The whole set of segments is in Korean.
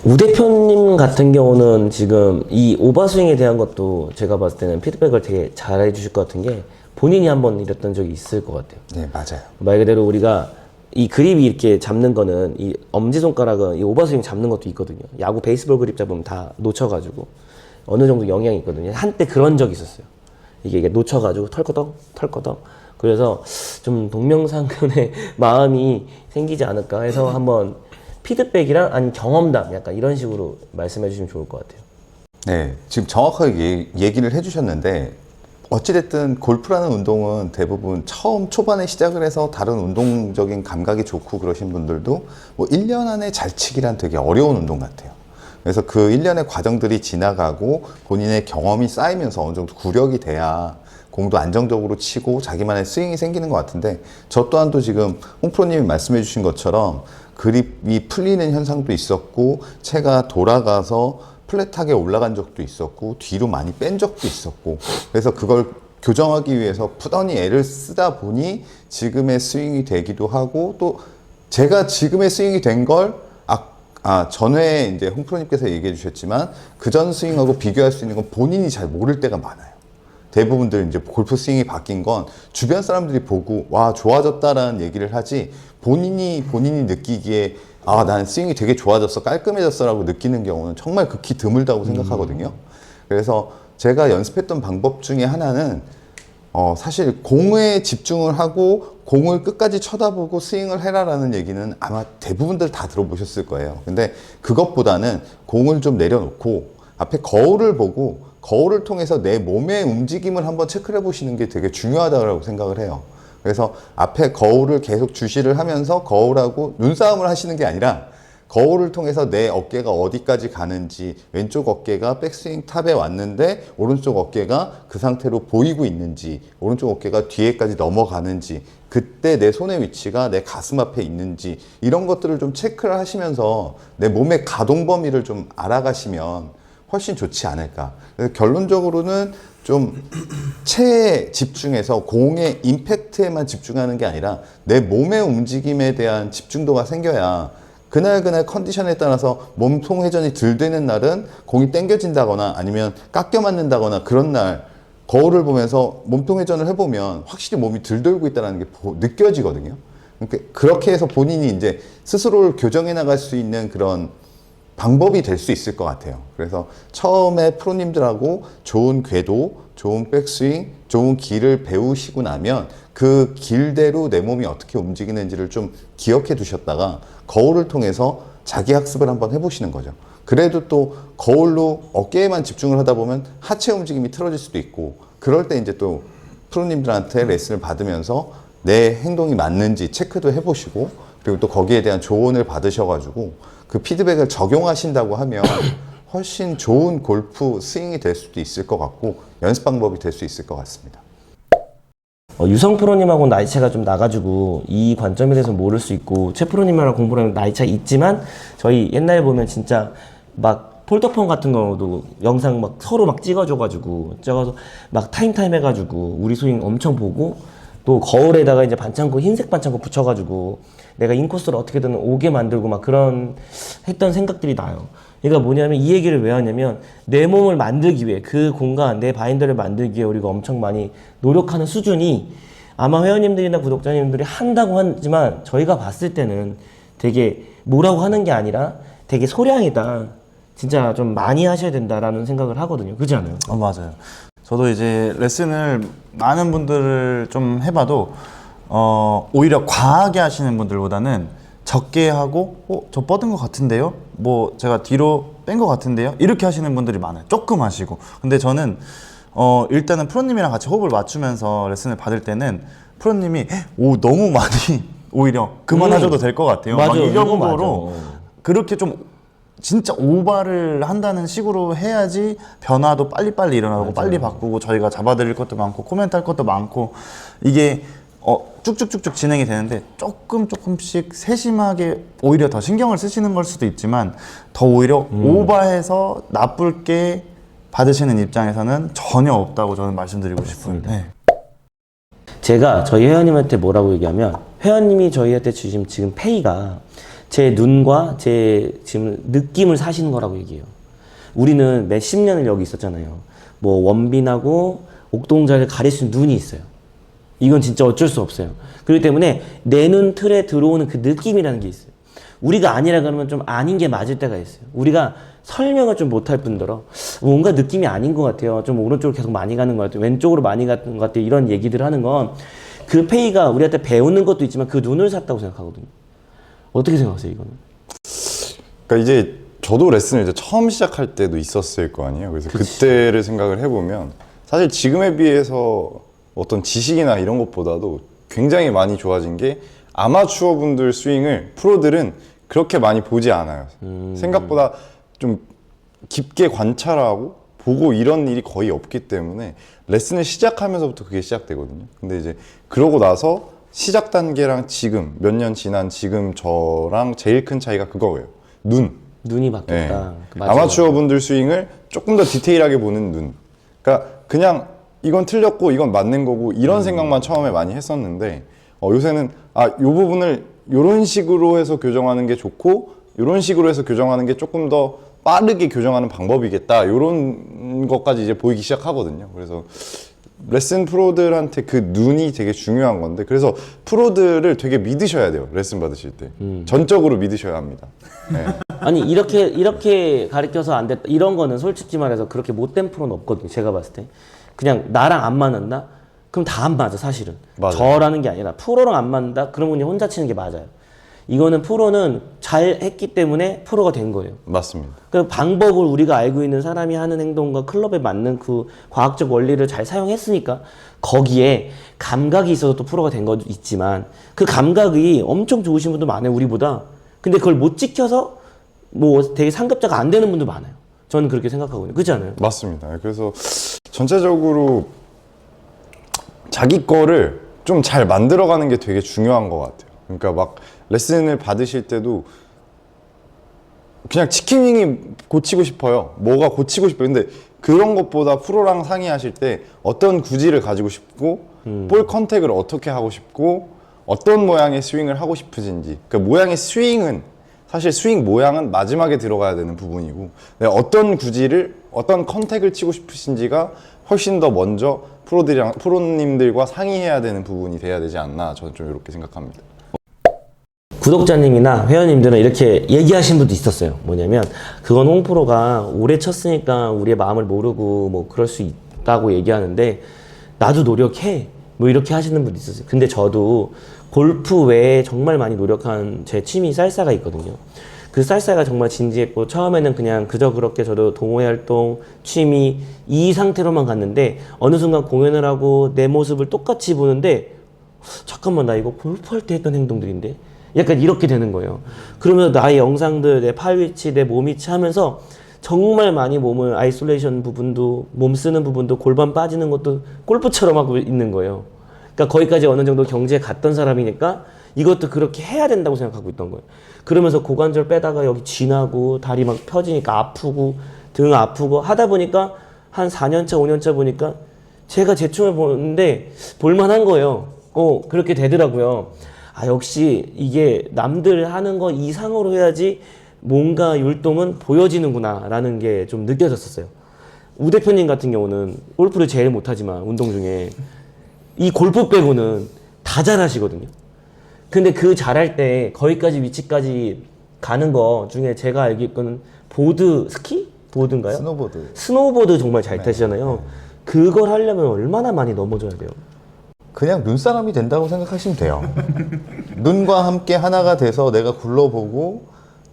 우 대표님 같은 경우는 지금 이 오버스윙에 대한 것도 제가 봤을 때는 피드백을 되게 잘 해주실 것 같은 게 본인이 한번 이랬던 적이 있을 것 같아요. 네, 맞아요. 말 그대로 우리가 이 그립이 이렇게 잡는 거는 이 엄지손가락은 이 오버스윙 잡는 것도 있거든요. 야구 베이스볼 그립 잡으면 다 놓쳐가지고 어느 정도 영향이 있거든요. 한때 그런 적이 있었어요. 이게 놓쳐가지고 털커덕 그래서 좀 동명상련의 마음이 생기지 않을까 해서 한번 피드백이랑 아니면 경험담 약간 이런 식으로 말씀해 주시면 좋을 것 같아요. 네, 지금 정확하게 얘기를 해주셨는데 어찌됐든 골프라는 운동은 대부분 처음 초반에 시작을 해서 다른 운동적인 감각이 좋고 그러신 분들도 뭐 1년 안에 잘 치기란 되게 어려운 운동 같아요. 그래서 그 1년의 과정들이 지나가고 본인의 경험이 쌓이면서 어느 정도 구력이 돼야 공도 안정적으로 치고 자기만의 스윙이 생기는 것 같은데, 저 또한도 지금 홍프로님이 말씀해 주신 것처럼 그립이 풀리는 현상도 있었고 채가 돌아가서 플랫하게 올라간 적도 있었고 뒤로 많이 뺀 적도 있었고, 그래서 그걸 교정하기 위해서 푸더니 애를 쓰다 보니 지금의 스윙이 되기도 하고, 또 제가 지금의 스윙이 된 걸 전에 이제 홍프로님께서 얘기해 주셨지만 그 전 스윙하고 비교할 수 있는 건 본인이 잘 모를 때가 많아요. 대부분들 이제 골프 스윙이 바뀐 건 주변 사람들이 보고 와 좋아졌다라는 얘기를 하지, 본인이 느끼기에 난 스윙이 되게 좋아졌어, 깔끔해졌어 라고 느끼는 경우는 정말 극히 드물다고 생각하거든요. 그래서 제가 연습했던 방법 중에 하나는 사실 공에 집중을 하고 공을 끝까지 쳐다보고 스윙을 해라라는 얘기는 아마 대부분들 다 들어보셨을 거예요. 근데 그것보다는 공을 좀 내려놓고 앞에 거울을 보고 거울을 통해서 내 몸의 움직임을 한번 체크를 해보시는 게 되게 중요하다고 생각을 해요. 그래서 앞에 거울을 계속 주시를 하면서 거울하고 눈싸움을 하시는 게 아니라 거울을 통해서 내 어깨가 어디까지 가는지, 왼쪽 어깨가 백스윙 탑에 왔는데 오른쪽 어깨가 그 상태로 보이고 있는지, 오른쪽 어깨가 뒤에까지 넘어가는지, 그때 내 손의 위치가 내 가슴 앞에 있는지, 이런 것들을 좀 체크를 하시면서 내 몸의 가동 범위를 좀 알아가시면 훨씬 좋지 않을까. 그래서 결론적으로는 좀 체에 집중해서 공의 임팩트에만 집중하는 게 아니라 내 몸의 움직임에 대한 집중도가 생겨야 그날 컨디션에 따라서 몸통 회전이 덜 되는 날은 공이 당겨진다거나 아니면 깎여 맞는다거나, 그런 날 거울을 보면서 몸통 회전을 해보면 확실히 몸이 덜 돌고 있다는 게 느껴지거든요. 그러니까 그렇게 해서 본인이 이제 스스로를 교정해 나갈 수 있는 그런 방법이 될 수 있을 것 같아요. 그래서 처음에 프로님들하고 좋은 궤도, 좋은 백스윙, 좋은 길을 배우시고 나면 그 길대로 내 몸이 어떻게 움직이는지를 좀 기억해 두셨다가 거울을 통해서 자기 학습을 한번 해보시는 거죠. 그래도 또 거울로 어깨에만 집중을 하다 보면 하체 움직임이 틀어질 수도 있고, 그럴 때 이제 또 프로님들한테 레슨을 받으면서 내 행동이 맞는지 체크도 해보시고, 그리고 또 거기에 대한 조언을 받으셔가지고 그 피드백을 적용하신다고 하면 훨씬 좋은 골프 스윙이 될 수도 있을 것 같고 연습 방법이 될 수 있을 것 같습니다. 유성 프로님하고 나이 차가 좀 나가지고 이 관점에 대해서 모를 수 있고, 최 프로님이랑 공부를 하면 나이 차 있지만 저희 옛날에 보면 진짜 막 폴더폰 같은 경우도 영상 막 서로 막 찍어줘가지고 막 타임 해가지고 우리 스윙 엄청 보고, 또 거울에다가 이제 반창고 흰색 반창고 붙여가지고 내가 인코스를 어떻게든 오게 만들고 막 그런 했던 생각들이 나요. 그러니까 뭐냐면 이 얘기를 왜 하냐면 내 몸을 만들기 위해, 그 공간, 내 바인더를 만들기 위해 우리가 엄청 많이 노력하는 수준이 아마 회원님들이나 구독자님들이 한다고 하지만 저희가 봤을 때는 되게 뭐라고 하는 게 아니라 되게 소량이다. 진짜 좀 많이 하셔야 된다라는 생각을 하거든요. 그렇지 않아요? 맞아요. 저도 이제 레슨을 많은 분들을 좀 해봐도 오히려 과하게 하시는 분들보다는 적게 하고 저 뻗은 것 같은데요? 뭐 제가 뒤로 뺀 것 같은데요? 이렇게 하시는 분들이 많아요. 조금 하시고. 근데 저는 일단은 프로님이랑 같이 호흡을 맞추면서 레슨을 받을 때는 프로님이 너무 많이 오히려 그만하셔도 될 것 같아요. 맞아요. 막 이 정도로 이거 맞아. 그렇게 좀 진짜 오바를 한다는 식으로 해야지 변화도 빨리빨리 일어나고 맞아요. 빨리 바꾸고 저희가 잡아드릴 것도 많고 코멘트 할 것도 많고 이게 쭉쭉쭉쭉 진행이 되는데 조금씩 세심하게 오히려 더 신경을 쓰시는 걸 수도 있지만 더 오히려 오바해서 나쁠게 받으시는 입장에서는 전혀 없다고 저는 말씀드리고 싶어요. 네. 제가 저희 회원님한테 뭐라고 얘기하면, 회원님이 저희한테 주신 지금 페이가 제 눈과 제 지금 느낌을 사시는 거라고 얘기해요. 우리는 몇십 년을 여기 있었잖아요. 뭐 원빈하고 옥동자를 가릴 수 있는 눈이 있어요. 이건 진짜 어쩔 수 없어요. 그렇기 때문에 내 눈 틀에 들어오는 그 느낌이라는 게 있어요. 우리가 아니라 그러면 좀 아닌 게 맞을 때가 있어요. 우리가 설명을 좀 못할 뿐더러 뭔가 느낌이 아닌 것 같아요. 좀 오른쪽으로 계속 많이 가는 것 같아요. 왼쪽으로 많이 가는 것 같아요. 이런 얘기들을 하는 건 그 페이가 우리한테 배우는 것도 있지만 그 눈을 샀다고 생각하거든요. 어떻게 생각하세요, 이거는? 그러니까 이제 저도 레슨을 이제 처음 시작할 때도 있었을 거 아니에요. 그래서 그때를 생각을 해보면 사실 지금에 비해서 어떤 지식이나 이런 것보다도 굉장히 많이 좋아진 게 아마추어 분들 스윙을 프로들은 그렇게 많이 보지 않아요. 생각보다 좀 깊게 관찰하고 보고 이런 일이 거의 없기 때문에 레슨을 시작하면서부터 그게 시작되거든요. 근데 이제 그러고 나서 시작 단계랑 지금 몇 년 지난 지금 저랑 제일 큰 차이가 그거예요. 눈이 바뀌었다. 네. 아마추어 분들 스윙을 조금 더 디테일하게 보는 눈. 그러니까 그냥 이건 틀렸고 이건 맞는 거고 이런 생각만 처음에 많이 했었는데 요새는 요 부분을 요런 식으로 해서 교정하는 게 좋고 요런 식으로 해서 교정하는 게 조금 더 빠르게 교정하는 방법이겠다. 요런 것까지 이제 보이기 시작하거든요. 그래서 레슨 프로들한테 그 눈이 되게 중요한 건데 그래서 프로들을 되게 믿으셔야 돼요. 레슨 받으실 때. 전적으로 믿으셔야 합니다. 네. 아니 이렇게 가르쳐서 안 됐다 이런 거는 솔직히 말해서 그렇게 못된 프로는 없거든요. 제가 봤을 때 그냥 나랑 안 맞는다? 그럼 다 안 맞아 사실은. 맞아요. 저라는 게 아니라 프로랑 안 맞는다? 그러면 그냥 혼자 치는 게 맞아요. 이거는 프로는 잘 했기 때문에 프로가 된 거예요. 맞습니다. 그 방법을 우리가 알고 있는 사람이 하는 행동과 클럽에 맞는 그 과학적 원리를 잘 사용했으니까 거기에 감각이 있어서 또 프로가 된 것도 있지만 그 감각이 엄청 좋으신 분도 많아요 우리보다. 근데 그걸 못 지켜서 뭐 되게 상급자가 안 되는 분도 많아요. 저는 그렇게 생각하거든요. 그렇지 않아요? 맞습니다. 그래서 전체적으로 자기 거를 좀 잘 만들어가는 게 되게 중요한 것 같아요. 그러니까 막 레슨을 받으실 때도 그냥 치킨윙이 고치고 싶어요. 뭐가 고치고 싶어요. 근데 그런 것보다 프로랑 상의하실 때 어떤 구질을 가지고 싶고 볼 컨택을 어떻게 하고 싶고 어떤 모양의 스윙을 하고 싶으신지 그 모양의 스윙은 사실 스윙 모양은 마지막에 들어가야 되는 부분이고 어떤 구질을 어떤 컨택을 치고 싶으신지가 훨씬 더 먼저 프로님들과 상의해야 되는 부분이 돼야 되지 않나 저는 좀 이렇게 생각합니다. 구독자님이나 회원님들은 이렇게 얘기하신 분도 있었어요. 뭐냐면 그건 홍프로가 오래 쳤으니까 우리의 마음을 모르고 뭐 그럴 수 있다고 얘기하는데 나도 노력해 뭐 이렇게 하시는 분도 있었어요. 근데 저도 골프 외에 정말 많이 노력한 제 취미 살사가 있거든요. 그 살사가 정말 진지했고 처음에는 그냥 그저 그렇게 저도 동호회 활동, 취미 이 상태로만 갔는데 어느 순간 공연을 하고 내 모습을 똑같이 보는데 잠깐만 나 이거 골프할 때 했던 행동들인데 약간 이렇게 되는 거예요. 그러면서 나의 영상들, 내 팔 위치, 내 몸 위치 하면서 정말 많이 몸을 아이솔레이션 부분도 몸 쓰는 부분도 골반 빠지는 것도 골프처럼 하고 있는 거예요. 그러니까 거기까지 어느 정도 경지에 갔던 사람이니까 이것도 그렇게 해야 된다고 생각하고 있던 거예요. 그러면서 고관절 빼다가 여기 쥐나고 다리 막 펴지니까 아프고 등 아프고 하다 보니까 한 4년차, 5년차 보니까 제가 제춤을 보는데 볼만한 거예요. 그렇게 되더라고요. 아, 역시 이게 남들 하는 거 이상으로 해야지 뭔가 율동은 보여지는구나 라는 게 좀 느껴졌었어요. 우 대표님 같은 경우는 골프를 제일 못하지만 운동 중에 이 골프 빼고는 다 잘하시거든요. 근데 그 잘할 때 거기까지 위치까지 가는 거 중에 제가 알기로는 보드, 스키? 보드인가요? 스노보드. 스노보드 정말 잘 타시잖아요. 그걸 하려면 얼마나 많이 넘어져야 돼요? 그냥 눈사람이 된다고 생각하시면 돼요. 눈과 함께 하나가 돼서 내가 굴러보고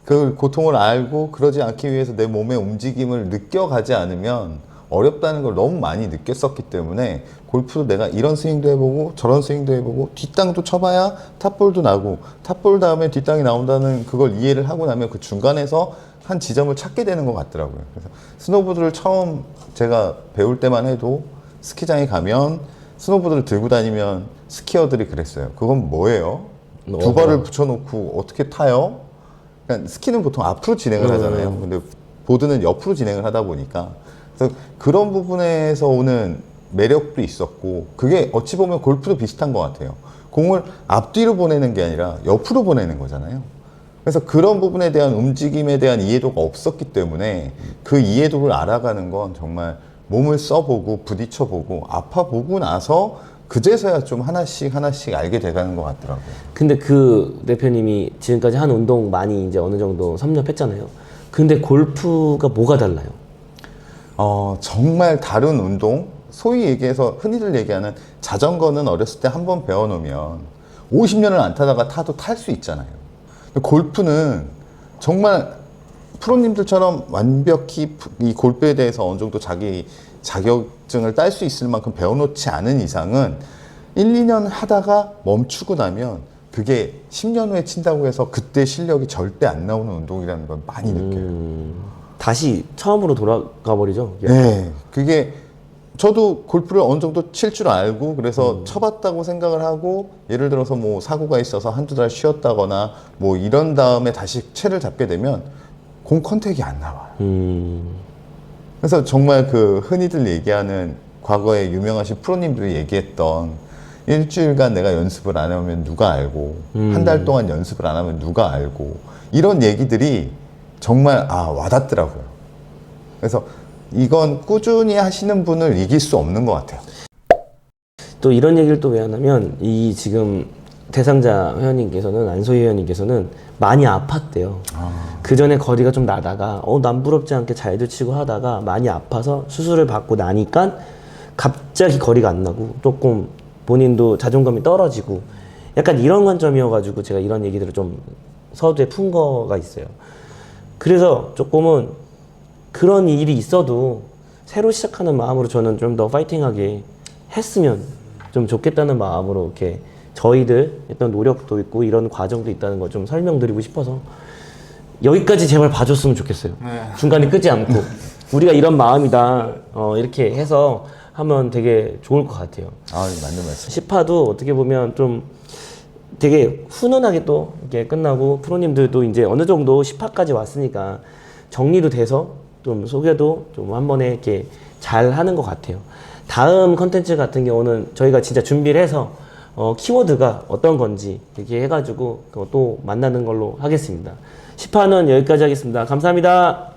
그 고통을 알고 그러지 않기 위해서 내 몸의 움직임을 느껴가지 않으면 어렵다는 걸 너무 많이 느꼈었기 때문에 골프도 내가 이런 스윙도 해보고 저런 스윙도 해보고 뒷땅도 쳐봐야 탑볼도 나고 탑볼 다음에 뒷땅이 나온다는 그걸 이해를 하고 나면 그 중간에서 한 지점을 찾게 되는 것 같더라고요. 그래서 스노보드를 처음 제가 배울 때만 해도 스키장에 가면 스노보드를 들고 다니면 스키어들이 그랬어요. 그건 뭐예요? 두 발을 붙여놓고 어떻게 타요? 그러니까 스키는 보통 앞으로 진행을 하잖아요. 근데 보드는 옆으로 진행을 하다 보니까 그래서 그런 부분에서 오는 매력도 있었고 그게 어찌 보면 골프도 비슷한 것 같아요. 공을 앞뒤로 보내는 게 아니라 옆으로 보내는 거잖아요. 그래서 그런 부분에 대한 움직임에 대한 이해도가 없었기 때문에 그 이해도를 알아가는 건 정말 몸을 써보고 부딪혀보고 아파보고 나서 그제서야 좀 하나씩 하나씩 알게 돼가는 것 같더라고요. 근데 그 대표님이 지금까지 한 운동 많이 이제 어느 정도 섭렵했잖아요. 근데 골프가 뭐가 달라요? 정말 다른 운동, 소위 얘기해서 흔히들 얘기하는 자전거는 어렸을 때 한 번 배워놓으면 50년을 안 타다가 타도 탈 수 있잖아요. 근데 골프는 정말 프로님들처럼 완벽히 이 골프에 대해서 어느 정도 자기 자격증을 딸 수 있을 만큼 배워놓지 않은 이상은 1, 2년 하다가 멈추고 나면 그게 10년 후에 친다고 해서 그때 실력이 절대 안 나오는 운동이라는 걸 많이 느껴요. 다시 처음으로 돌아가 버리죠. 네. 그게 저도 골프를 어느 정도 칠 줄 알고 그래서 쳐봤다고 생각을 하고 예를 들어서 뭐 사고가 있어서 한두 달 쉬었다거나 뭐 이런 다음에 다시 채를 잡게 되면 공 컨택이 안 나와요. 그래서 정말 그 흔히들 얘기하는 과거에 유명하신 프로님들이 얘기했던 일주일간 내가 연습을 안 하면 누가 알고 한 달 동안 연습을 안 하면 누가 알고 이런 얘기들이 정말 와닿더라고요. 그래서 이건 꾸준히 하시는 분을 이길 수 없는 것 같아요. 또 이런 얘기를 또 왜 하냐면 이 지금 대상자 회원님께서는 안소희 회원님께서는 많이 아팠대요. 그 전에 거리가 좀 나다가 남부럽지 않게 잘도 치고 하다가 많이 아파서 수술을 받고 나니까 갑자기 거리가 안 나고 조금 본인도 자존감이 떨어지고 약간 이런 관점이어가지고 제가 이런 얘기들을 좀 서두에 푼 거가 있어요. 그래서 조금은 그런 일이 있어도 새로 시작하는 마음으로 저는 좀 더 파이팅하게 했으면 좀 좋겠다는 마음으로 이렇게 저희들 어떤 노력도 있고 이런 과정도 있다는 거 좀 설명드리고 싶어서 여기까지 제발 봐줬으면 좋겠어요. 중간에 끄지 않고 우리가 이런 마음이다 이렇게 해서 하면 되게 좋을 것 같아요. 맞는 말씀. 10화도 어떻게 보면 좀 되게 훈훈하게 또 이렇게 끝나고 프로님들도 이제 어느 정도 10화까지 왔으니까 정리도 돼서 좀 소개도 좀 한 번에 이렇게 잘 하는 것 같아요. 다음 컨텐츠 같은 경우는 저희가 진짜 준비를 해서 키워드가 어떤 건지 이렇게 해가지고 또 만나는 걸로 하겠습니다. 10화는 여기까지 하겠습니다. 감사합니다.